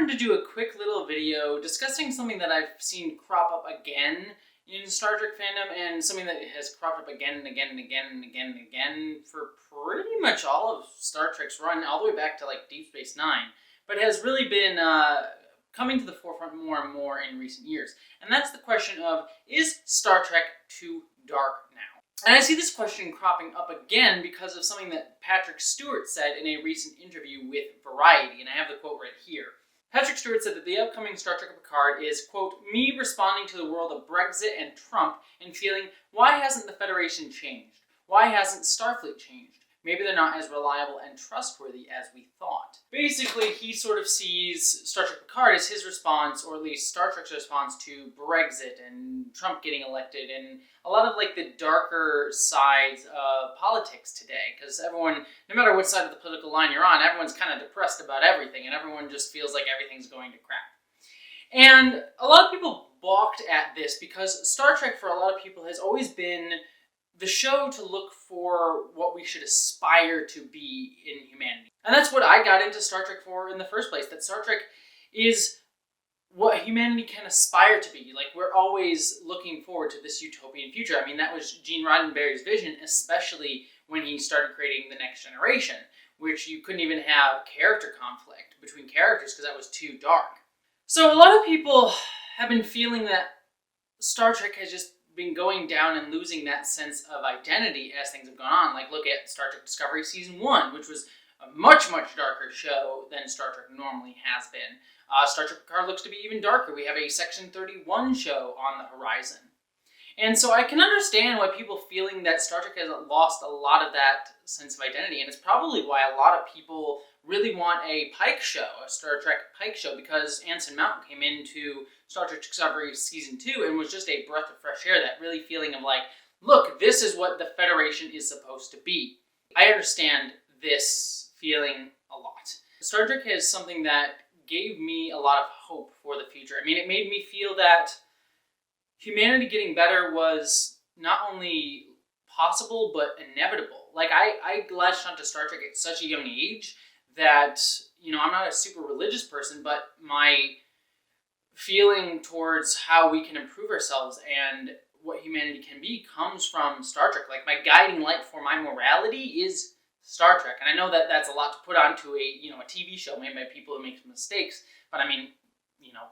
wanted to do a quick little video discussing something that I've seen crop up again in Star Trek fandom, and something that has cropped up again and again and again and again and again for pretty much all of Star Trek's run, all the way back to like Deep Space Nine, but has really been coming to the forefront more and more in recent years. And that's the question of, is Star Trek too dark now? And I see this question cropping up again because of something that Patrick Stewart said in a recent interview with Variety, and I have the quote right here. Patrick Stewart said that the upcoming Star Trek Picard is, quote, me responding to the world of Brexit and Trump and feeling, why hasn't the Federation changed? Why hasn't Starfleet changed? Maybe they're not as reliable and trustworthy as we thought. Basically, he sort of sees Star Trek Picard as his response, or at least Star Trek's response to Brexit and Trump getting elected, and a lot of like the darker sides of politics today. Because everyone, no matter what side of the political line you're on, everyone's kind of depressed about everything, and everyone just feels like everything's going to crap. And a lot of people balked at this because Star Trek, for a lot of people, has always been the show to look for what we should aspire to be in humanity. And that's what I got into Star Trek for in the first place, that Star Trek is what humanity can aspire to be. Like, we're always looking forward to this utopian future. I mean, that was Gene Roddenberry's vision, especially when he started creating The Next Generation, which you couldn't even have character conflict between characters because that was too dark. So a lot of people have been feeling that Star Trek has just been going down and losing that sense of identity as things have gone on. Like, look at Star Trek Discovery Season 1, which was a much, much darker show than Star Trek normally has been. Star Trek Picard looks to be even darker. We have a Section 31 show on the horizon. And so I can understand why people feeling that Star Trek has lost a lot of that sense of identity, and it's probably why a lot of people really want a Pike show, a Star Trek Pike show, because Anson Mount came into Star Trek Discovery Season 2 and was just a breath of fresh air, that really feeling of like, look, this is what the Federation is supposed to be. I understand this feeling a lot. Star Trek is something that gave me a lot of hope for the future. I mean, it made me feel that humanity getting better was not only possible, but inevitable. Like, I latched onto Star Trek at such a young age that, you know, I'm not a super religious person, but my feeling towards how we can improve ourselves and what humanity can be comes from Star Trek. Like, my guiding light for my morality is Star Trek. And I know that that's a lot to put onto a TV show made by people who make mistakes, but I mean,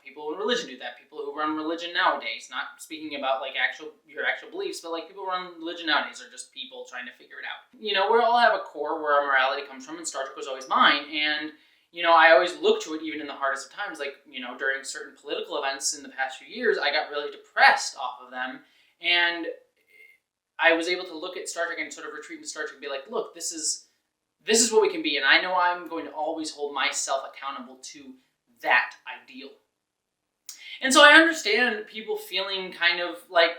people in religion do that. People who run religion nowadays, not speaking about like your actual beliefs, but like people who run religion nowadays are just people trying to figure it out. We all have a core where our morality comes from, and Star Trek was always mine. And I always look to it even in the hardest of times. Like, during certain political events in the past few years, I got really depressed off of them. And I was able to look at Star Trek and sort of retreat into Star Trek and be like, look, this is what we can be. And I know I'm going to always hold myself accountable to that ideal. And so I understand people feeling kind of like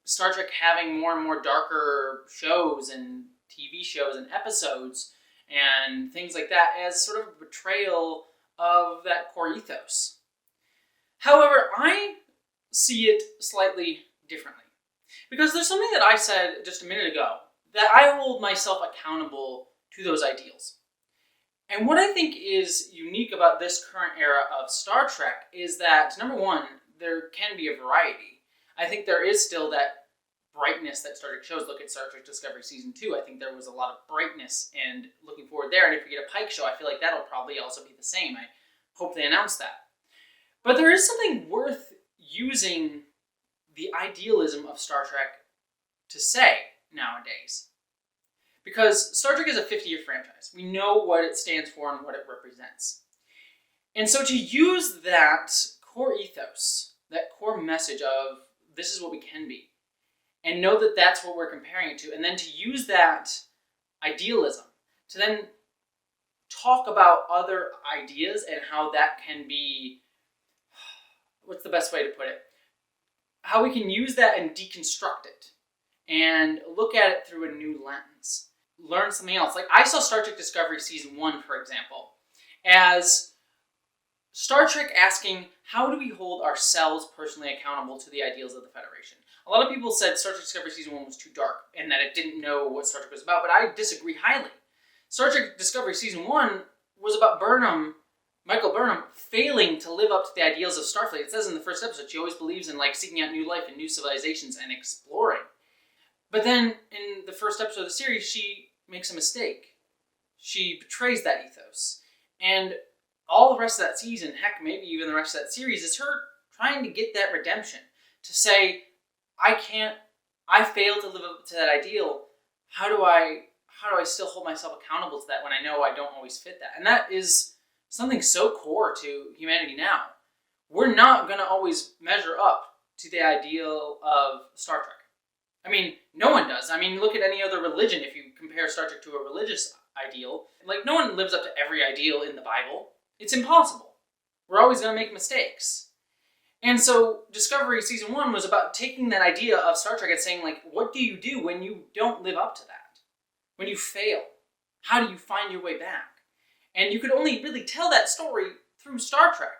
Star Trek having more and more darker shows and TV shows and episodes and things like that as sort of a betrayal of that core ethos. However, I see it slightly differently. Because there's something that I said just a minute ago, that I hold myself accountable to those ideals. And what I think is unique about this current era of Star Trek is that, number one, there can be a variety. I think there is still that brightness that Star Trek shows. Look at Star Trek Discovery Season 2. I think there was a lot of brightness and looking forward there. And if we get a Pike show, I feel like that'll probably also be the same. I hope they announce that. But there is something worth using the idealism of Star Trek to say nowadays. Because Star Trek is a 50-year franchise. We know what it stands for and what it represents. And so to use that core ethos, that core message of this is what we can be, and know that that's what we're comparing it to, and then to use that idealism to then talk about other ideas and how that can be, what's the best way to put it? How we can use that and deconstruct it and look at it through a new lens. Learn something else. Like, I saw Star Trek Discovery Season 1, for example, as Star Trek asking, how do we hold ourselves personally accountable to the ideals of the Federation? A lot of people said Star Trek Discovery Season 1 was too dark and that it didn't know what Star Trek was about, but I disagree highly. Star Trek Discovery Season 1 was about Burnham Michael Burnham failing to live up to the ideals of Starfleet. It says in the first episode she always believes in seeking out new life and new civilizations and exploring. But then in the first episode of the series, she makes a mistake. She betrays that ethos. And all the rest of that season, heck, maybe even the rest of that series, is her trying to get that redemption. To say, I failed to live up to that ideal. How do I still hold myself accountable to that when I know I don't always fit that? And that is something so core to humanity now. We're not going to always measure up to the ideal of Star Trek. I mean, no one does. I mean, look at any other religion if you compare Star Trek to a religious ideal. No one lives up to every ideal in the Bible. It's impossible. We're always going to make mistakes. And so Discovery Season 1 was about taking that idea of Star Trek and saying, what do you do when you don't live up to that? When you fail? How do you find your way back? And you could only really tell that story through Star Trek.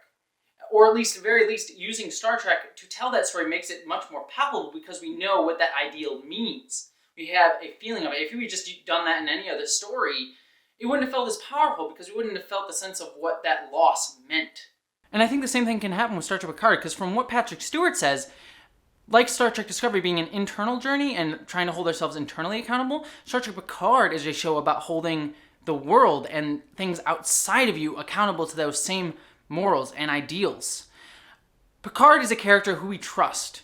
Or at least, very least, using Star Trek to tell that story makes it much more palpable because we know what that ideal means. We have a feeling of it. If we had just done that in any other story, it wouldn't have felt as powerful because we wouldn't have felt the sense of what that loss meant. And I think the same thing can happen with Star Trek Picard, because from what Patrick Stewart says, like Star Trek Discovery being an internal journey and trying to hold ourselves internally accountable, Star Trek Picard is a show about holding the world and things outside of you accountable to those same morals and ideals. Picard is a character who we trust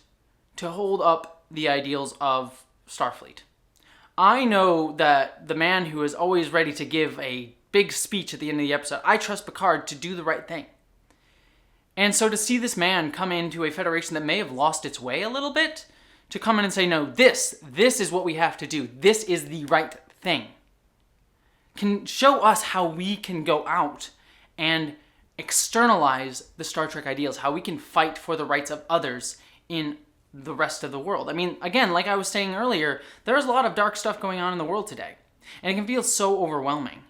to hold up the ideals of Starfleet. I know that the man who is always ready to give a big speech at the end of the episode, I trust Picard to do the right thing. And so to see this man come into a federation that may have lost its way a little bit, to come in and say, no, this is what we have to do. This is the right thing. Can show us how we can go out and externalize the Star Trek ideals, how we can fight for the rights of others in the rest of the world. I mean, again, like I was saying earlier, there's a lot of dark stuff going on in the world today, and it can feel so overwhelming.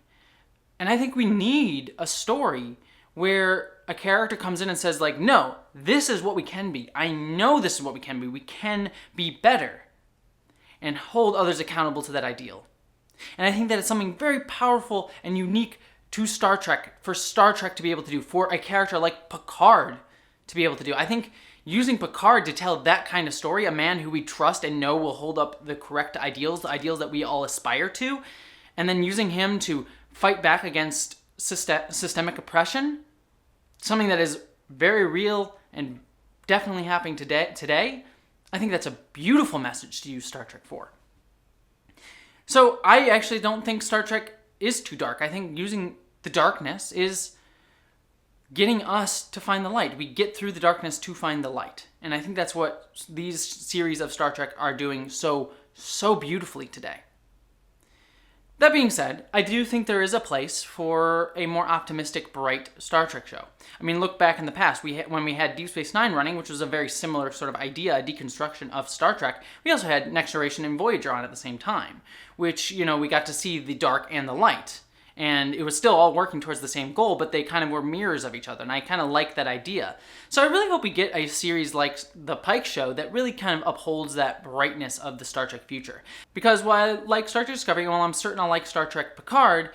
And I think we need a story where a character comes in and says, no, this is what we can be. I know this is what we can be. We can be better. And hold others accountable to that ideal. And I think that it's something very powerful and unique to Star Trek, for Star Trek to be able to do, for a character like Picard to be able to do. I think using Picard to tell that kind of story, a man who we trust and know will hold up the correct ideals, the ideals that we all aspire to, and then using him to fight back against systemic oppression, something that is very real and definitely happening today, I think that's a beautiful message to use Star Trek for. So I actually don't think Star Trek is too dark. I think using the darkness is getting us to find the light. We get through the darkness to find the light. And I think that's what these series of Star Trek are doing so beautifully today. That being said, I do think there is a place for a more optimistic, bright Star Trek show. I mean, look back in the past. When we had Deep Space Nine running, which was a very similar sort of idea, a deconstruction of Star Trek, we also had Next Generation and Voyager on at the same time, which, we got to see the dark and the light. And it was still all working towards the same goal, but they kind of were mirrors of each other, and I kind of like that idea. So I really hope we get a series like The Pike Show that really kind of upholds that brightness of the Star Trek future. Because while I like Star Trek Discovery, while I'm certain I'll like Star Trek Picard,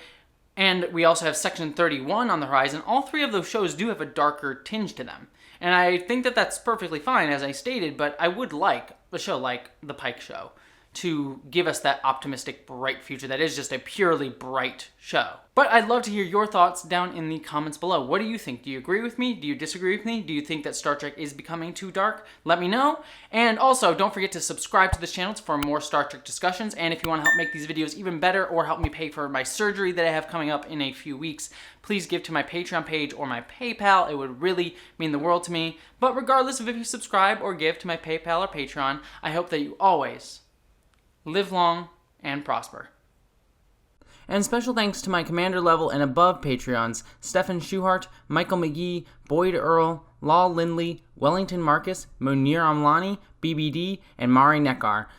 and we also have Section 31 on the horizon, all three of those shows do have a darker tinge to them. And I think that that's perfectly fine, as I stated, but I would like a show like The Pike Show to give us that optimistic, bright future that is just a purely bright show. But I'd love to hear your thoughts down in the comments below. What do you think? Do you agree with me? Do you disagree with me? Do you think that Star Trek is becoming too dark? Let me know. And also, don't forget to subscribe to this channel for more Star Trek discussions. And if you want to help make these videos even better or help me pay for my surgery that I have coming up in a few weeks, please give to my Patreon page or my PayPal. It would really mean the world to me. But regardless of if you subscribe or give to my PayPal or Patreon, I hope that you always live long and prosper. And special thanks to my commander level and above Patreons, Stephen Schuhart, Michael McGee, Boyd Earl, Law Lindley, Wellington Marcus, Munir Amlani, BBD, and Mari Nekar.